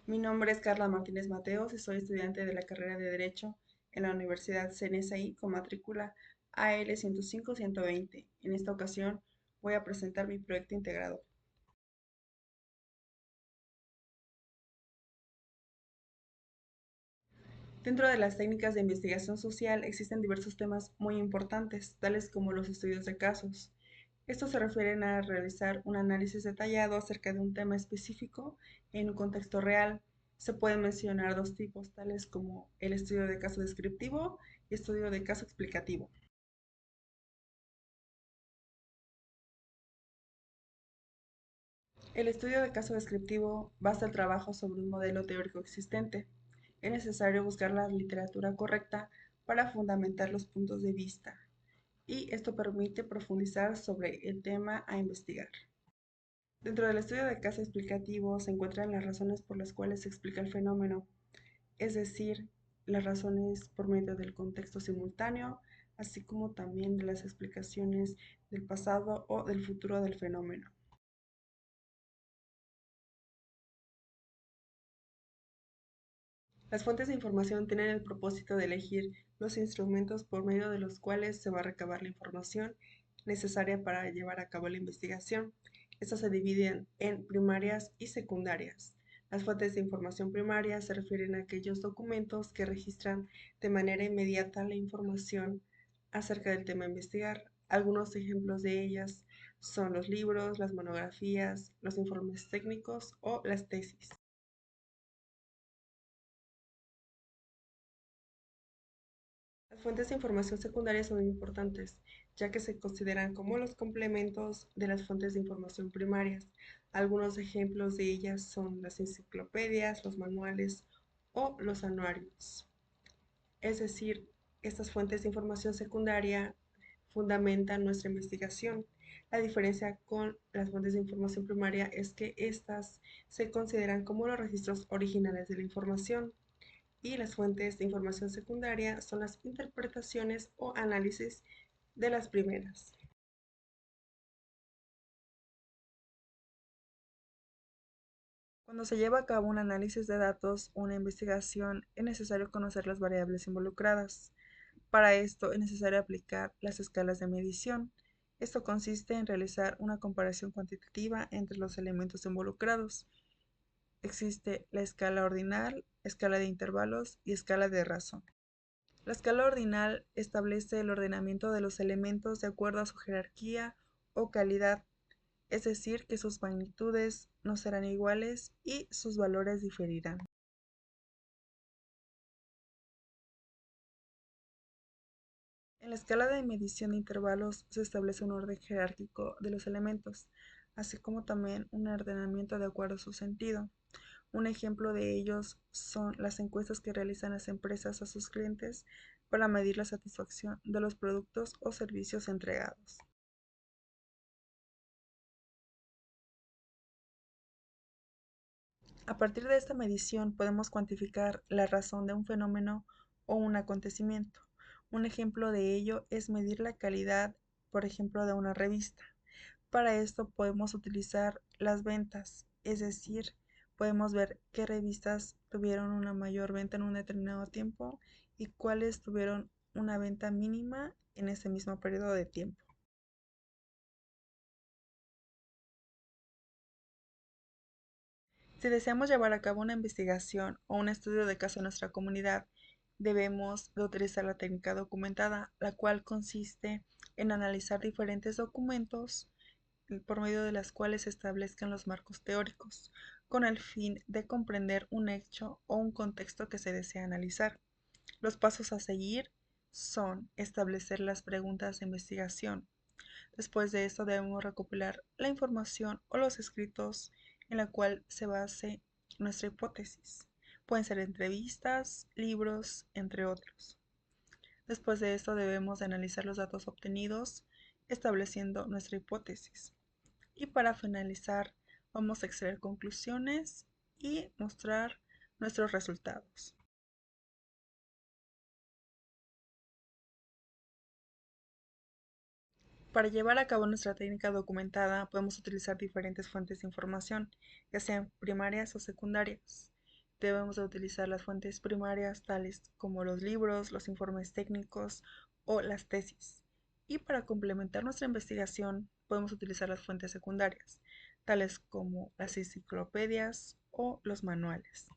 Mi nombre es Carla Martínez Mateos y soy estudiante de la carrera de Derecho en la Universidad CNSI con matrícula AL 105-120. En esta ocasión voy a presentar mi proyecto integrado. Dentro de las técnicas de investigación social existen diversos temas muy importantes, tales como los estudios de casos. Estos se refieren a realizar un análisis detallado acerca de un tema específico en un contexto real. Se pueden mencionar dos tipos, tales como el estudio de caso descriptivo y estudio de caso explicativo. El estudio de caso descriptivo basa el trabajo sobre un modelo teórico existente. Es necesario buscar la literatura correcta para fundamentar los puntos de vista, y esto permite profundizar sobre el tema a investigar. Dentro del estudio de caso explicativo se encuentran las razones por las cuales se explica el fenómeno, es decir, las razones por medio del contexto simultáneo, así como también de las explicaciones del pasado o del futuro del fenómeno. Las fuentes de información tienen el propósito de elegir los instrumentos por medio de los cuales se va a recabar la información necesaria para llevar a cabo la investigación. Estas se dividen en primarias y secundarias. Las fuentes de información primaria se refieren a aquellos documentos que registran de manera inmediata la información acerca del tema a investigar. Algunos ejemplos de ellas son los libros, las monografías, los informes técnicos o las tesis. Las fuentes de información secundarias son muy importantes, ya que se consideran como los complementos de las fuentes de información primarias. Algunos ejemplos de ellas son las enciclopedias, los manuales o los anuarios. Es decir, estas fuentes de información secundaria fundamentan nuestra investigación. La diferencia con las fuentes de información primaria es que estas se consideran como los registros originales de la información, y las fuentes de información secundaria son las interpretaciones o análisis de las primeras. Cuando se lleva a cabo un análisis de datos o una investigación, es necesario conocer las variables involucradas. Para esto es necesario aplicar las escalas de medición. Esto consiste en realizar una comparación cuantitativa entre los elementos involucrados. Existe la escala ordinal, escala de intervalos y escala de razón. La escala ordinal establece el ordenamiento de los elementos de acuerdo a su jerarquía o calidad, es decir, que sus magnitudes no serán iguales y sus valores diferirán. En la escala de medición de intervalos se establece un orden jerárquico de los elementos, así como también un ordenamiento de acuerdo a su sentido. Un ejemplo de ellos son las encuestas que realizan las empresas a sus clientes para medir la satisfacción de los productos o servicios entregados. A partir de esta medición podemos cuantificar la razón de un fenómeno o un acontecimiento. Un ejemplo de ello es medir la calidad, por ejemplo, de una revista. Para esto podemos utilizar las ventas, es decir, podemos ver qué revistas tuvieron una mayor venta en un determinado tiempo y cuáles tuvieron una venta mínima en ese mismo periodo de tiempo. Si deseamos llevar a cabo una investigación o un estudio de caso en nuestra comunidad, debemos de utilizar la técnica documentada, la cual consiste en analizar diferentes documentos por medio de las cuales se establezcan los marcos teóricos, con el fin de comprender un hecho o un contexto que se desea analizar. Los pasos a seguir son establecer las preguntas de investigación. Después de esto debemos recopilar la información o los escritos en la cual se base nuestra hipótesis. Pueden ser entrevistas, libros, entre otros. Después de esto debemos de analizar los datos obtenidos, estableciendo nuestra hipótesis. Y para finalizar, vamos a extraer conclusiones y mostrar nuestros resultados. Para llevar a cabo nuestra técnica documentada, podemos utilizar diferentes fuentes de información, ya sean primarias o secundarias. debemos de utilizar las fuentes primarias tales como los libros, los informes técnicos o las tesis. Y para complementar nuestra investigación podemos utilizar las fuentes secundarias, tales como las enciclopedias o los manuales.